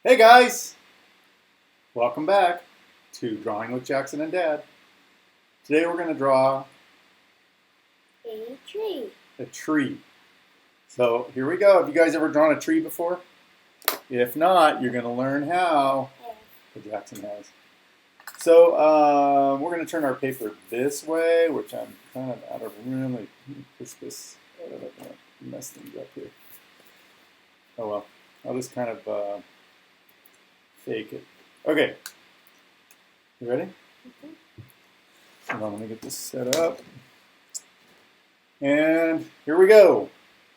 Hey guys, welcome back to Drawing with Jackson and Dad. Today we're going to draw A tree. a tree. So here we go. Have you guys ever drawn a tree before? If not, you're going to learn how. Jackson has. So we're going to turn our paper this way, which I'm kind of out of room. Let me push this. I don't want to mess things up here. Oh well, I'll just kind of fake it. Okay, you ready? Hold on, let me get this set up. And here we go.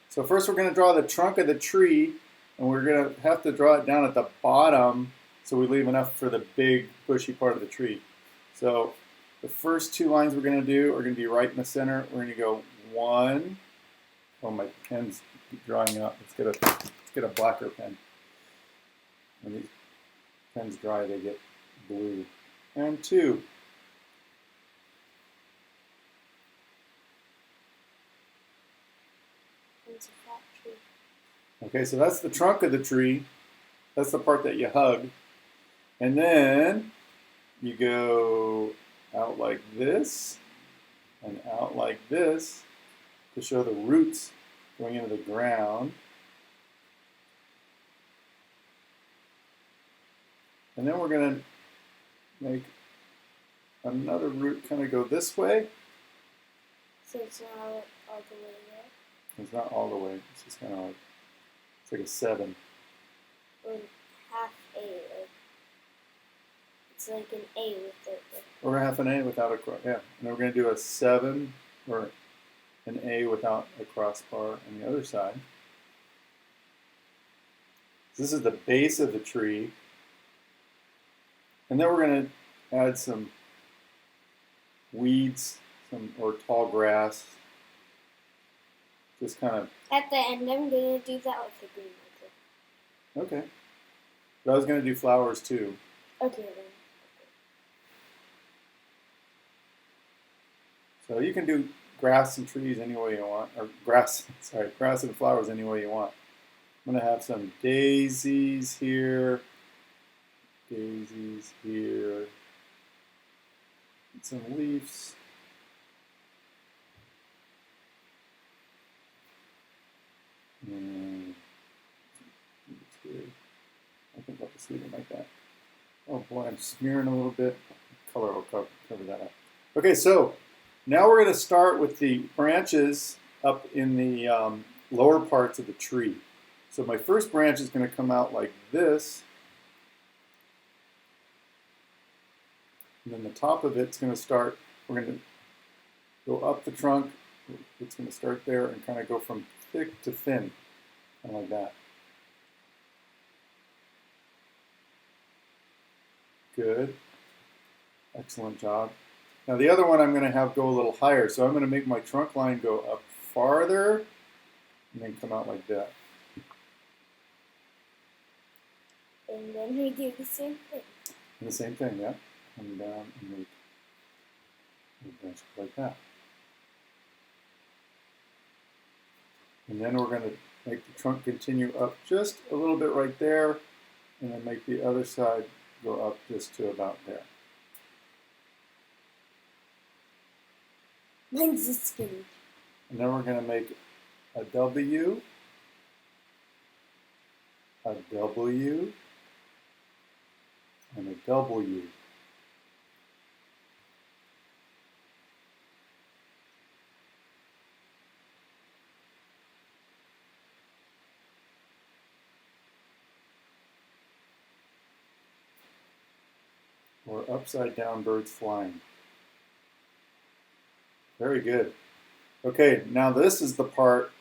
So first we're going to draw the trunk of the tree, and we're going to have to draw it down at the bottom so we leave enough for the big bushy part of the tree. So the first two lines we're going to do are going to be right in the center. We're going to go one. Oh, my pen's drying up. Let's get a blacker pen. When these pens dry, they get blue. And two. It's a flat tree. Okay, so that's the trunk of the tree. That's the part that you hug. And then you go out like this and out like this to show the roots going into the ground. And then we're going to make another root kind of go this way. So it's not all the way there? It's not all the way. It's just kind of like, it's like a 7. Or half A. It's like an A with it. Or half an A without a cross. Yeah. And then we're going to do a 7 or an A without a crossbar on the other side. This is the base of the tree. And then we're going to add some weeds, or tall grass. Just kind of. At the end, I'm going to do that with the green marker. Okay. But I was going to do flowers too. Okay, then. So you can do grass and trees any way you want, or grass and flowers any way you want. I'm going to have some daisies here, and some leaves. And I think I'll just leave it like that. Oh boy, I'm smearing a little bit. Color will cover that up. Okay, so now we're going to start with the branches up in the lower parts of the tree. So my first branch is going to come out like this. And then the top of it's going to start, we're going to go up the trunk. It's going to start there and kind of go from thick to thin, kind of like that. Good. Excellent job. Now the other one I'm going to have go a little higher. So I'm going to make my trunk line go up farther and then come out like that. And then we do the same thing. And the same thing, yeah. Come down and make a branch like that. And then we're going to make the trunk continue up just a little bit right there, and then make the other side go up just to about there. Mine's just skinny. And then we're going to make a W, a W, and a W. Or upside down birds flying. Very good. Okay, now this is the part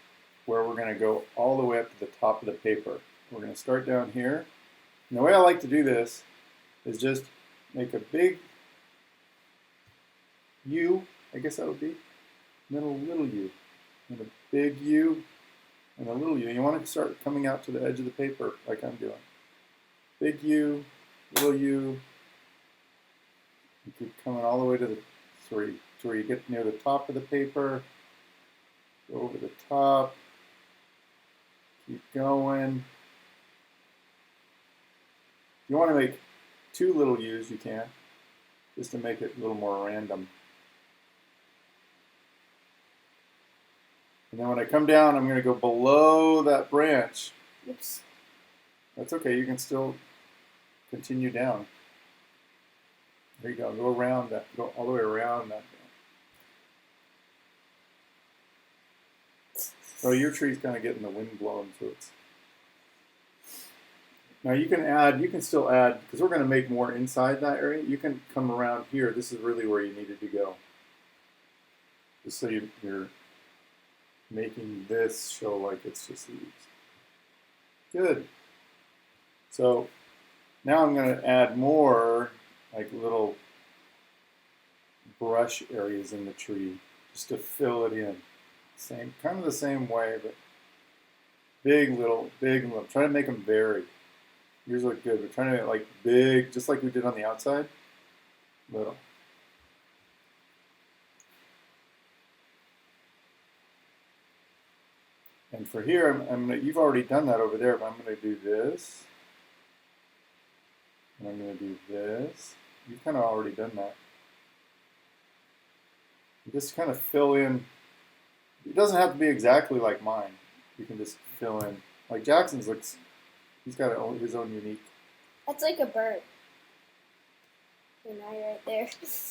where we're going to go all the way up to the top of the paper. We're going to start down here. And the way I like to do this is just make a big U, I guess that would be, and then a little U, and a big U, and a little U. You want to start coming out to the edge of the paper like I'm doing. Big U, little U. You keep coming all the way to where you get near the top of the paper. Go over the top. Keep going. you want to make 2 little U's, you can, just to make it a little more random. And then when I come down, I'm going to go below that branch. Oops. That's okay, you can still continue down. There you go, go around that, go all the way around that. So your tree's kind of getting the wind blowing, so it's. Now you can still add, because we're going to make more inside that area, you can come around here. This is really where you needed to go. Just so you're making this show like it's just leaves. Good. So now I'm going to add more like little brush areas in the tree just to fill it in. Kind of the same way, but big and little. Try to make them vary. Yours look good. We're trying to make like big, just like we did on the outside. Little. And for here, you've already done that over there, but I'm going to do this. And I'm going to do this. You've kind of already done that. You just kind of fill in. It doesn't have to be exactly like mine. You can just fill in. Like Jackson's looks, he's got his own unique. That's like a bird. And I right there.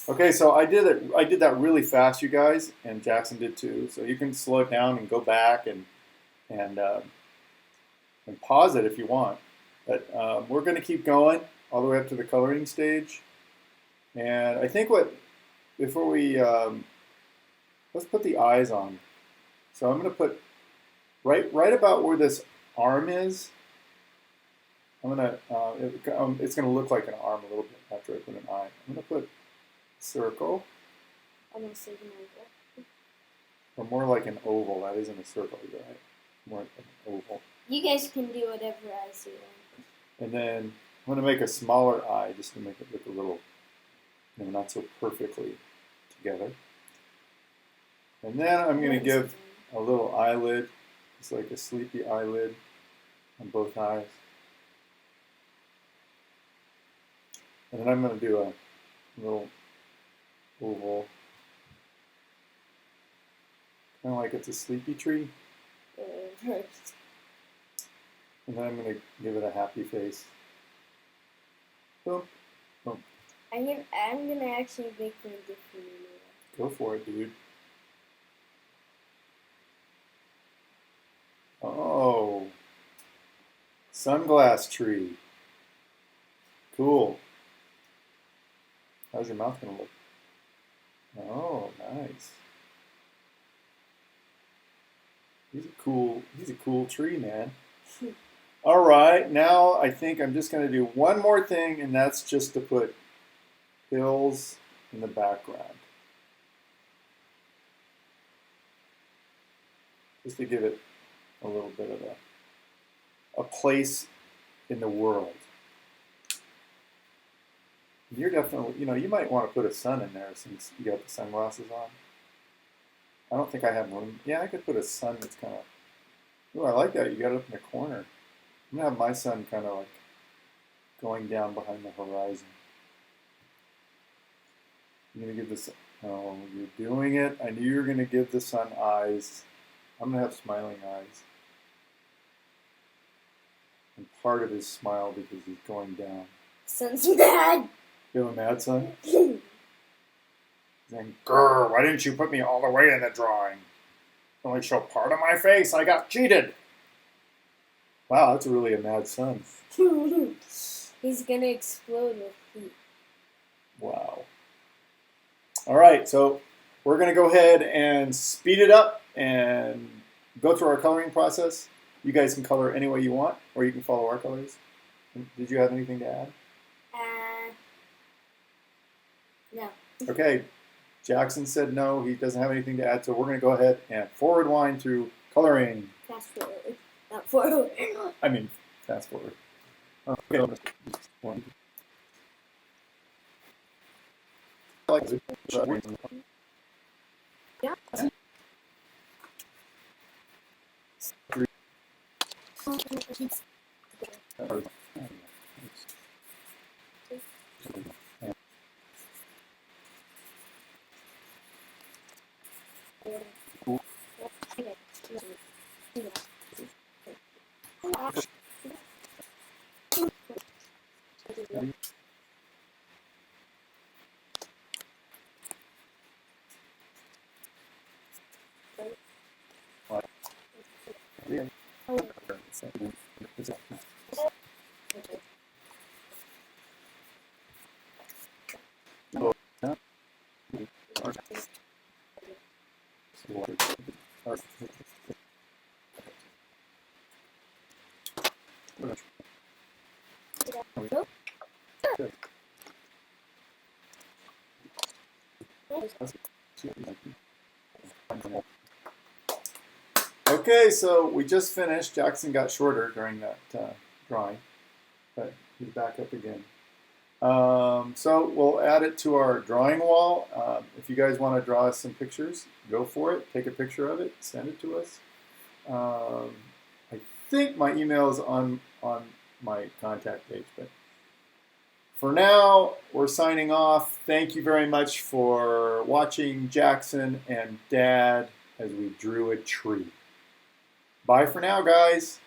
Okay, so I did that really fast, you guys, and Jackson did too. So you can slow it down and go back and pause it if you want. But we're going to keep going all the way up to the coloring stage. And I think before we let's put the eyes on. So I'm going to put right about where this arm is. I'm going to it's going to look like an arm a little bit after I put an eye. I'm going to put a circle. I'm going to say the oval. Or more like an oval. That isn't a circle, right? More like an oval. You guys can do whatever I see. And then I'm going to make a smaller eye just to make it look a little, not so perfectly together. And then I'm going to give a little eyelid. It's like a sleepy eyelid on both eyes. And then I'm going to do a little oval. Kind of like it's a sleepy tree. And then I'm going to give it a happy face. Boom. Boom. I'm gonna actually make one different. Go for it, dude. Oh. Sunglass tree. Cool. How's your mouth going to look? Oh, nice. He's a cool tree, man. All right, now I think I'm just going to do one more thing, and that's just to put hills in the background. Just to give it a little bit of a place in the world. You're definitely, you might want to put a sun in there since you got the sunglasses on. I don't think I have room. Yeah, I could put a sun that's kind of, ooh, I like that. You got it up in the corner. I'm going to have my sun kind of like going down behind the horizon. I'm going to give this, oh, you're doing it. I knew you were going to give the sun eyes. I'm going to have smiling eyes. And part of his smile because he's going down. Sun's mad. Feeling mad, son? Saying, grr, why didn't you put me all the way in the drawing? Only show part of my face. I got cheated. Wow, that's really a mad son. He's gonna explode with heat. Wow. All right, so we're going to go ahead and speed it up and go through our coloring process. You guys can color any way you want, or you can follow our colors. Did you have anything to add? No. Okay, Jackson said no, he doesn't have anything to add, so we're going to go ahead and forward wind through coloring. Fast forward. Not forward. I mean, fast forward. Okay. One. Yeah. Okay, so we just finished. Jackson got shorter during that drawing, but he's back up again. So we'll add it to our drawing wall. If you guys want to draw us some pictures, go for it. Take a picture of it, send it to us. I think my email is on my contact page, but for now, we're signing off. Thank you very much for watching Jackson and Dad as we drew a tree. Bye for now, guys.